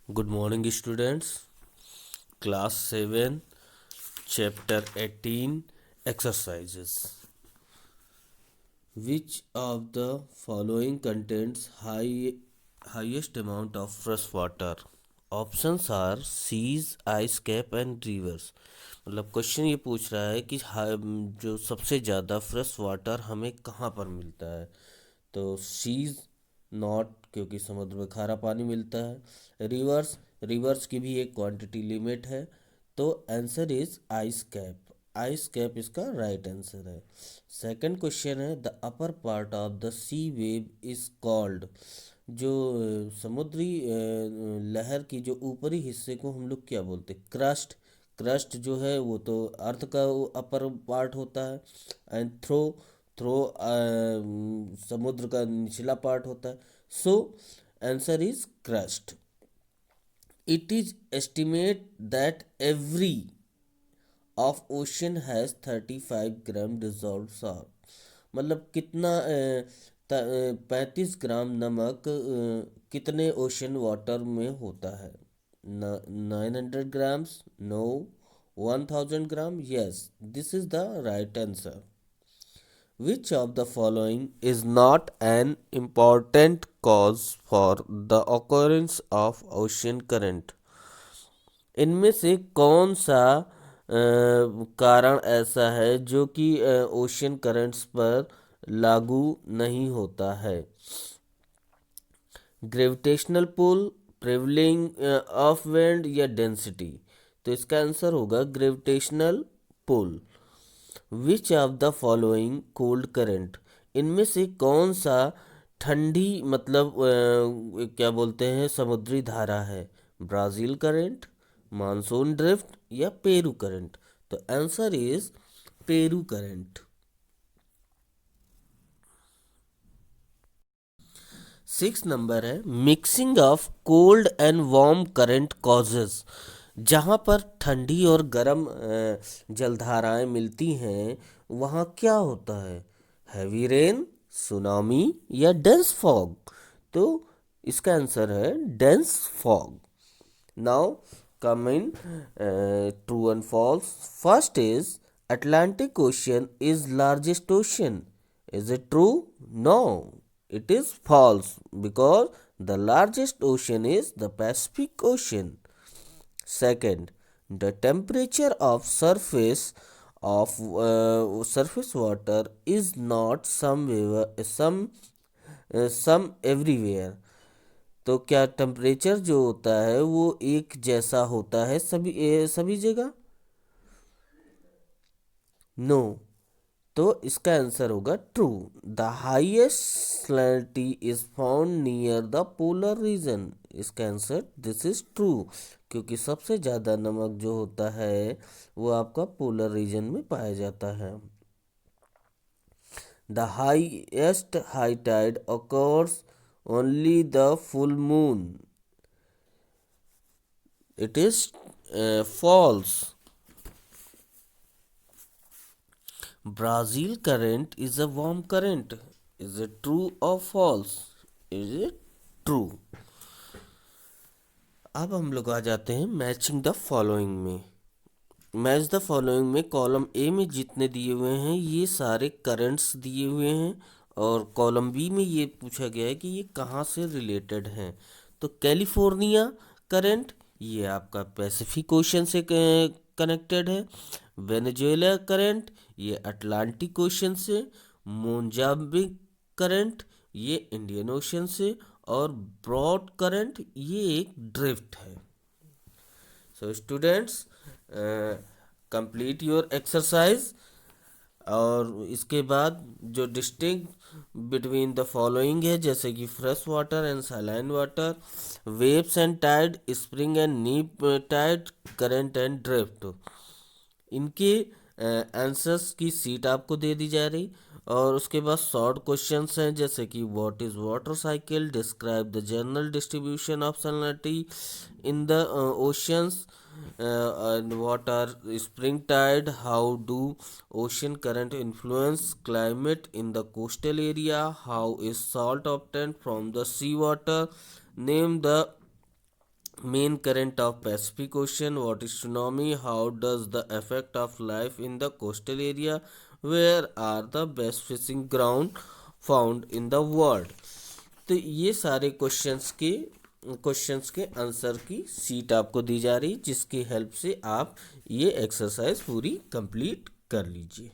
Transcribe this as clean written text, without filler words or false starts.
Good morning, students. Class 7, Chapter 18 Exercises. Which of the following contains highest amount of fresh water? Options are seas, ice cap and rivers. मतलब question ये पूछ रहा है कि जो सबसे ज़्यादा फ्रेश वाटर हमें कहाँ पर मिलता है। तो सीज नॉट, क्योंकि समुद्र में खारा पानी मिलता है। रिवर्स, रिवर्स की भी एक क्वांटिटी लिमिट है। तो answer is ice cap. Ice cap इसका राइट आंसर है। सेकंड क्वेश्चन है the upper part of the sea wave is called. जो समुद्री लहर की जो ऊपरी हिस्से को हम लोग क्या बोलते हैं? क्रस्ट। क्रस्ट जो है वो तो अर्थ का अपर पार्ट होता है। एंड थ्रो, थ्रो समुद्र का निचला पार्ट होता है। So answer is crust. It is estimate that every of ocean has 35 gram dissolve salt. मतलब कितना 35 ग्राम नमक कितने ओशन वाटर में होता है? 900 grams, no, 1000 gram, yes, this is the right answer. Which of the following is not an important cause for the occurrence of ocean current? इनमें से कौन सा कारण ऐसा है जो कि ओशन करंट्स पर लागू नहीं होता है? Gravitational pull, prevailing of wind या डेंसिटी? तो इसका आंसर होगा gravitational pull. Which of the following cold current? इनमें से कौन सा ठंडी मतलब क्या बोलते हैं समुद्री धारा है? ब्राज़ील करंट, मानसून ड्रिफ्ट या पेरू करंट? तो answer is Peru current. Six नंबर है mixing of cold and warm current causes. जहाँ पर ठंडी और गर्म जलधाराएं मिलती हैं वहाँ क्या होता है? हैवी रेन, सुनामी या डेंस फॉग? तो इसका आंसर है dense fog. Now come in true and false. First is Atlantic Ocean is largest ocean. Is it true? No, it is false because the largest ocean is the Pacific Ocean. Second, the temperature of surface water is not some everywhere. तो क्या temperature जो होता है वो एक जैसा होता है सभी जगह? नो, तो इसका आंसर होगा true. The highest salinity is found near the polar region. इसका आंसर दिस इज ट्रू, क्योंकि सबसे ज़्यादा नमक जो होता है वो आपका पोलर रीजन में पाया जाता है। The highest high tide occurs only the full moon. It is false. Brazil current is a warm current. Is it true or false? Is it true? अब हम लोग आ जाते हैं मैचिंग द फॉलोइंग में। मैच द फॉलोइंग में column A में जितने दिए हुए हैं ये सारे करंट्स दिए हुए हैं, और कॉलम बी में ये पूछा गया है कि ये कहाँ से रिलेटेड हैं। तो कैलिफोर्निया करंट ये आपका पैसिफिक ओशन से कनेक्टेड है। वेनेजुएला करंट ये अटलांटिक ओशन से। मोजाम्बिक करंट ये इंडियन ओशन से। और ब्रॉड करंट ये एक ड्रिफ्ट है। So students, complete your exercise. और इसके बाद जो डिस्टिंक्ट बिटवीन द फॉलोइंग है जैसे कि fresh water and saline water, waves and tide, spring and neap tide, current and drift, इनके आंसर्स की सीट आपको दे दी जा रही। और उसके बाद शॉर्ट क्वेश्चंस हैं जैसे कि what is water cycle, describe the general distribution of salinity in the oceans, what are spring tide, how do ocean current influence climate in the coastal area, how is salt obtained from the sea water, name the main current of Pacific Ocean, what is tsunami, how does the effect of life in the coastal area, where are the best fishing ground found in the world. तो ये सारे questions के answer की sheet आपको दी जा रही, जिसकी help से आप ये एक्सरसाइज पूरी कंप्लीट कर लीजिए।